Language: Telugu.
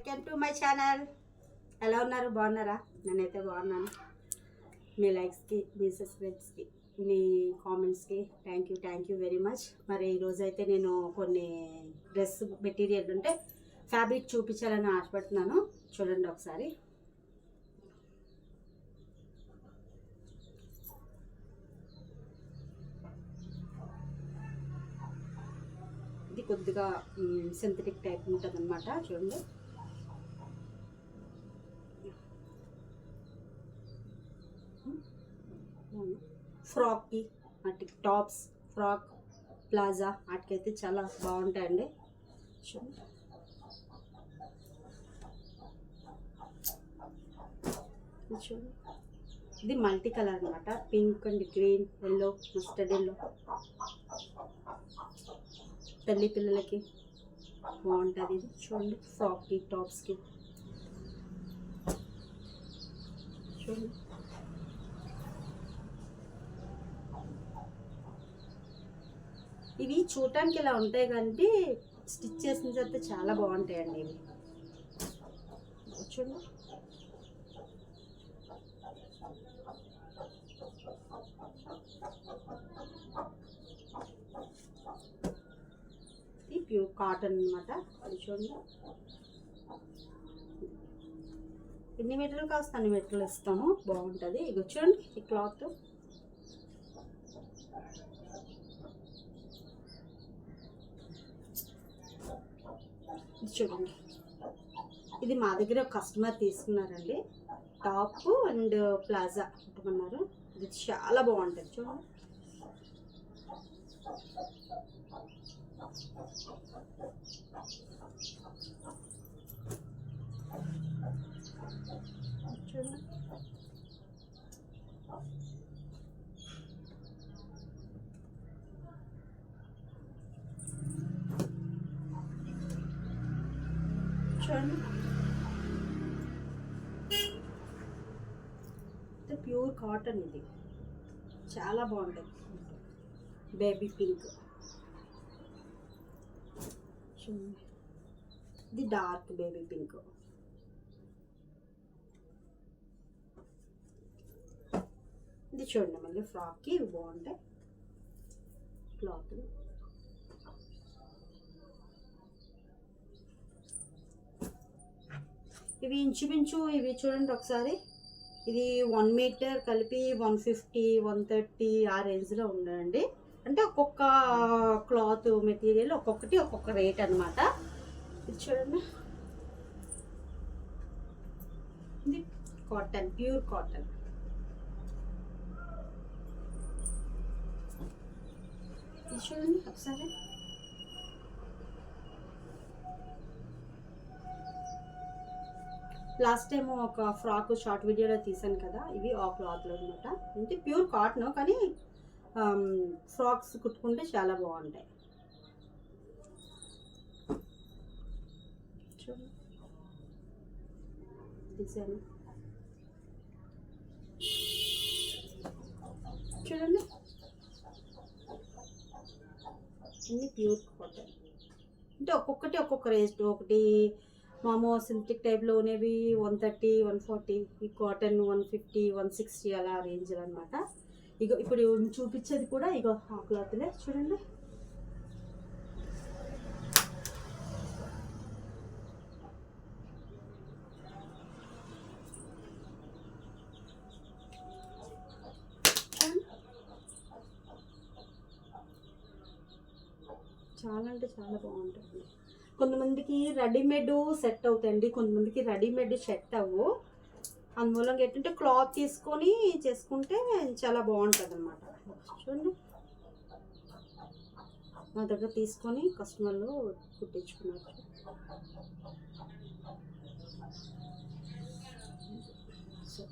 Welcome to my channel. ఎలా ఉన్నారు? బాగున్నారా? నేనైతే బాగున్నాను. మీ లైక్స్కి, మీ సబ్స్క్రైబ్స్కి, మీ కామెంట్స్కి థ్యాంక్ యూ వెరీ మచ్. మరి ఈరోజు అయితే నేను కొన్ని డ్రెస్ మెటీరియల్ ఉంటే ఫ్యాబ్రిక్ చూపించాలని ఆశపడుతున్నాను. చూడండి ఒకసారి. ఇది కొద్దిగా సింథటిక్ టైప్ ఉంటుంది అనమాట. చూడండి, ఫ్రాక్కి వాటి టాప్స్, ఫ్రాక్, ప్లాజా వాటికైతే చాలా బాగుంటాయండి. చూడండి, చూడండి, ఇది మల్టీ కలర్ అనమాట. Pink and green, yellow, mustard yellow. పెళ్ళి పిల్లలకి బాగుంటుంది ఇది. చూడండి, ఫ్రాక్కి, టాప్స్కి. చూడండి, ఇవి చూడటానికి ఇలా ఉంటాయి కానీ స్టిచ్ చేసిన తర్వాత చాలా బాగుంటాయండి ఇవి. చూడండి, ఇది ప్యూర్ కాటన్ అనమాట. అది చూడండి, ఎన్ని మీటర్లు కాస్త అన్ని మీటర్లు ఇస్తాము. బాగుంటుంది. ఇక చూడండి, ఈ క్లాత్ చూడండి. ఇది మా దగ్గర ఒక కస్టమర్ తీసుకున్నారండి. టాప్ అండ్ ప్లాజా కుట్టుకున్నారు. ఇది చాలా బాగుంటుంది. చూడండి, చూడండి, చూడండి. ఇది ప్యూర్ కాటన్. ఇది చాలా బాగుంటుంది. Baby pink. చూడండి, ఇది డార్క్ బేబీ పింక్. ఇది చూడండి, మళ్ళీ ఫ్రాక్కి ఇవి బాగుంటాయి క్లాత్. ఇవి ఇంచుమించు ఇవి చూడండి ఒకసారి. ఇది 1 మీటర్ కలిపి 150, 130 ఆ రేంజ్లో ఉండండి. అంటే ఒక్కొక్క క్లాత్ మెటీరియల్ ఒక్కొక్కటి ఒక్కొక్క రేట్ అనమాట. ఇది చూడండి, ఇది కాటన్, ప్యూర్ కాటన్. ఇది చూడండి ఒకసారి. లాస్ట్ టైం ఒక ఫ్రాక్ షార్ట్ వీడియోలో తీసాను కదా, ఇవి ఆ క్లాత్లో అనమాట. అంటే ప్యూర్ కాటన్ కానీ ఫ్రాక్స్ కుట్టుకుంటే చాలా బాగుంటాయి. చూడండి, తీసాను. చూడండి, అన్ని ప్యూర్ కాటన్. అంటే ఒక్కొక్కటి ఒక్కొక్క రేట్. ఒకటి మామూలు సింథటిక్ టైప్లో ఉండేవి 130, 140, ఈ కాటన్ 150, 160 అలా రేంజ్లో అనమాట. ఇగో ఇప్పుడు చూపించేది కూడా ఇగో ఆ క్లాత్లే. చూడండి, చాలా అంటే చాలా బాగుంటుంది. కొంతమందికి రెడీమేడ్ సెట్ అవుతాయండి, కొంతమందికి రెడీమేడ్ సెట్ అవ్వు. అందుమూలంగా ఏంటంటే క్లాత్ తీసుకొని చేసుకుంటే చాలా బాగుంటుంది అనమాట. చూడండి, మా దగ్గర తీసుకొని కస్టమర్లు కుట్టించుకున్నారు. సో